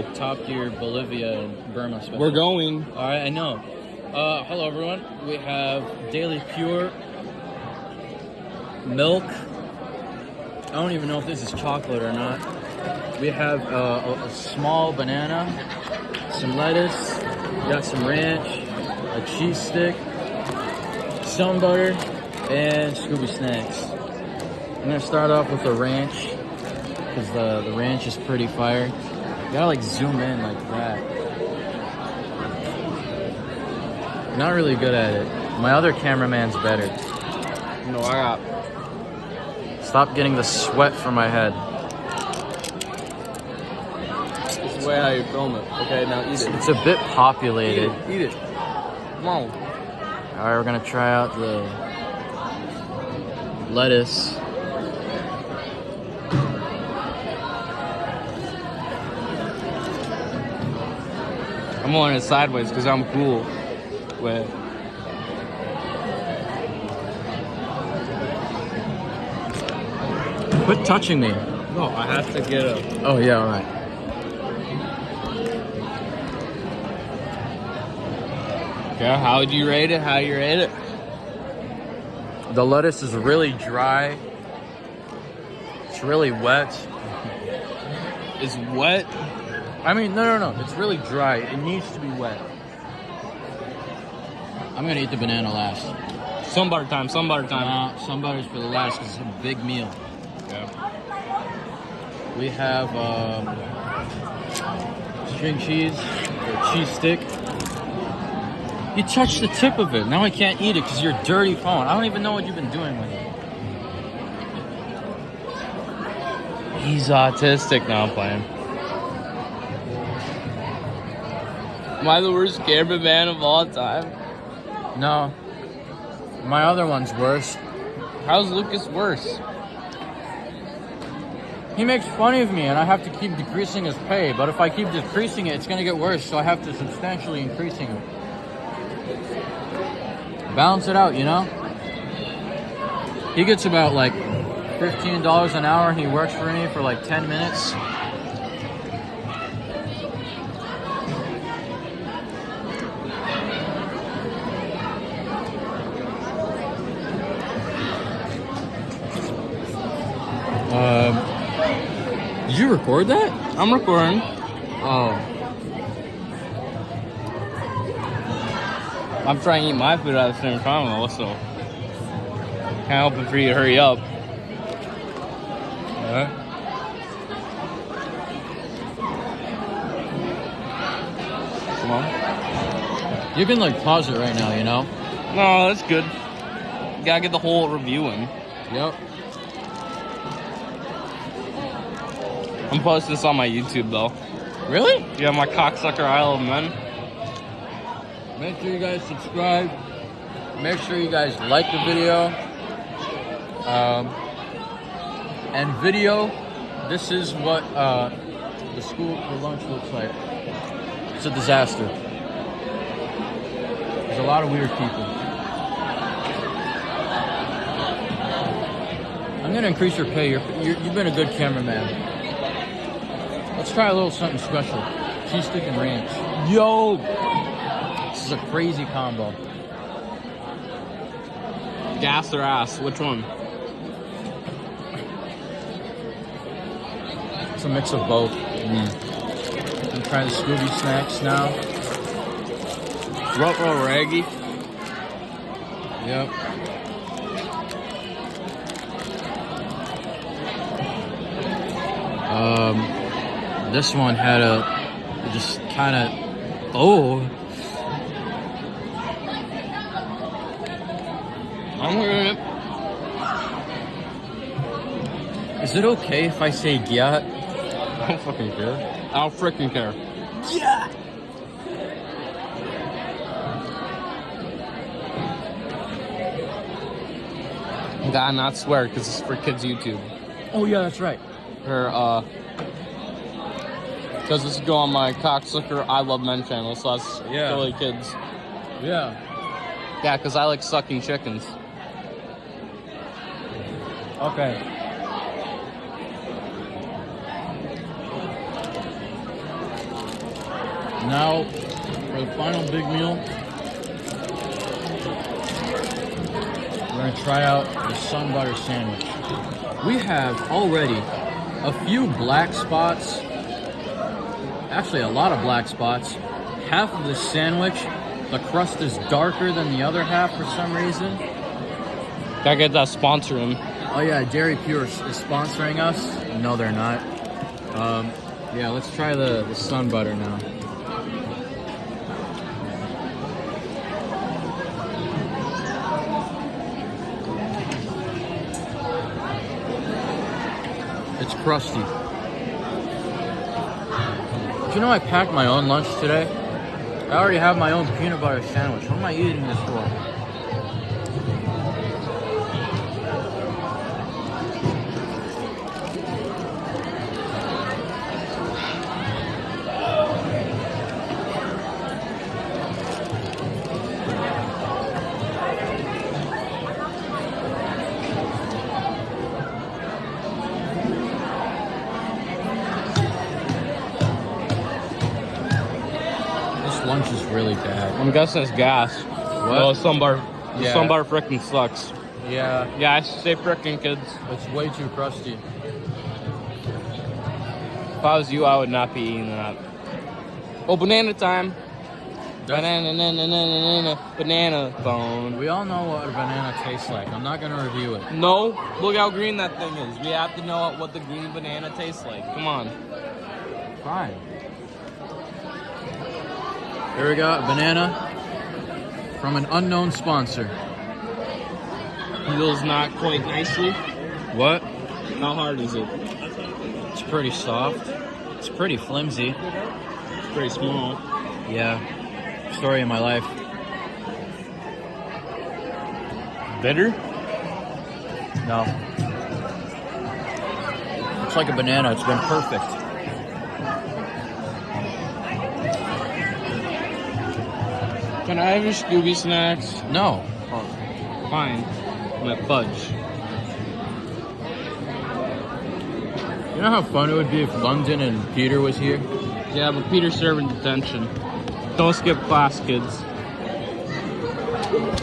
Top tier Bolivia and Burma special. We're going. All right, I know. Hello, everyone. We have Daily Pure milk. I don't even know if this is chocolate or not. We have a small banana, some lettuce, we got some ranch, a cheese stick, some butter, and Scooby snacks. I'm gonna start off with the ranch because the ranch is pretty fire. You gotta like zoom in like that. Not really good at it. My other cameraman's better. No, I got. Stop getting the sweat from my head. This is the way how you film it. Okay, now eat it. It's a bit populated. Eat it. Come on. Alright, we're gonna try out the lettuce. I'm going it sideways because I'm cool with. Quit touching me. No, I have to get a. Oh yeah, alright. Yeah, how would you rate it? How you rate it? The lettuce is really dry. It's really wet. It's wet. I mean, no. It's really dry. It needs to be wet. I'm gonna eat the banana last. Some butter time. Some butter time. Some butter's for the last because it's a big meal. Yeah. We have string cheese, or cheese stick. You touched the tip of it. Now I can't eat it because your dirty phone. I don't even know what you've been doing with it. He's autistic now. I'm playing. Am I the worst cameraman of all time? No. My other one's worse. How's Lucas worse? He makes fun of me and I have to keep decreasing his pay. But if I keep decreasing it, it's going to get worse. So I have to substantially increasing it. Balance it out, you know? He gets about like $15 an hour and he works for me for like 10 minutes. Did you record that? I'm recording. Oh. I'm trying to eat my food at the same time also. Can't help it for you to hurry up. Alright. Come on. You can like pause it right now, you know? No, that's good. You gotta get the whole review in. Yep. I'm posting this on my YouTube though. Really? Yeah, my cocksucker Isle of Men. Make sure you guys subscribe. Make sure you guys like the video. And video, this is what the lunch looks like. It's a disaster. There's a lot of weird people. I'm gonna increase your pay. You've been a good cameraman. Let's try a little something special. Cheese stick and ranch. Yo! This is a crazy combo. Gas or ass? Which one? It's a mix of both. I'm trying the Scooby snacks now. Ruffalo Raggy? Yep. This one had just kind of, I'm hearing it. Is it okay if I say gyat? I don't fucking care. I don't freaking care. Yeah. Gotta not swear because it's for kids' YouTube. Oh yeah, that's right. Or because this will go on my cocksucker I Love Men channel, so that's silly kids. Yeah. Yeah, because I like sucking chickens. Okay. Now, for the final big meal, we're gonna try out the sun butter sandwich. We have already a few black spots, actually a lot of black spots. Half of the sandwich, the crust is darker than the other half for some reason. Gotta get that sponsor in. Oh yeah, Dairy Pure is sponsoring us. No, they're not. Yeah, let's try the sun butter now. It's crusty. Do you know I packed my own lunch today? I already have my own peanut butter sandwich. What am I eating this for? Lunch is really bad. I'm guessing it's gas. What? Well, some bar Yeah. freaking sucks. Yeah, Yeah, I stay frickin' kids. it's way too crusty. If I was you, I would not be eating that. Oh, banana time. Banana phone. We all know what a banana tastes like. I'm not gonna review it. No, look how green that thing is. We have to know what the green banana tastes like. Come on. Fine. Here we got a banana from an unknown sponsor. Peels not quite nicely. What? How hard is it? It's pretty soft. It's pretty flimsy. It's pretty small. Yeah. Story of my life. Bitter? No. It's like a banana. It's been perfect. Can I have your Scooby snacks? No. Oh, fine. I'm at fudge. You know how fun it would be if London and Peter was here? Yeah, but Peter's serving detention. Don't skip class, kids.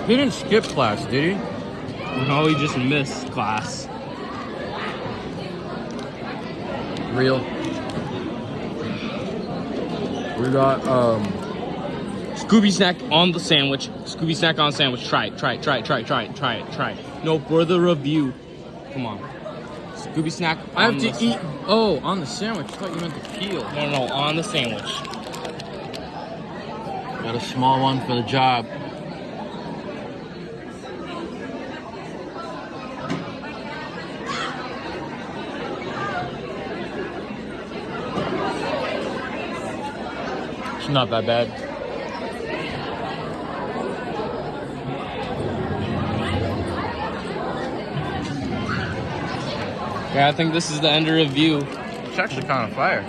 He didn't skip class, did he? No, he just missed class. Real. We got, Scooby snack on the sandwich. Scooby snack on sandwich. Try it. Try it. Try it. Try it. Try it. Try it. Try it. No further review. Come on. Scooby snack. I have to eat. Oh, on the sandwich. I thought you meant the peel. No, on the sandwich. Got a small one for the job. It's not that bad. Yeah, I think this is the end of review. It's actually kind of fire.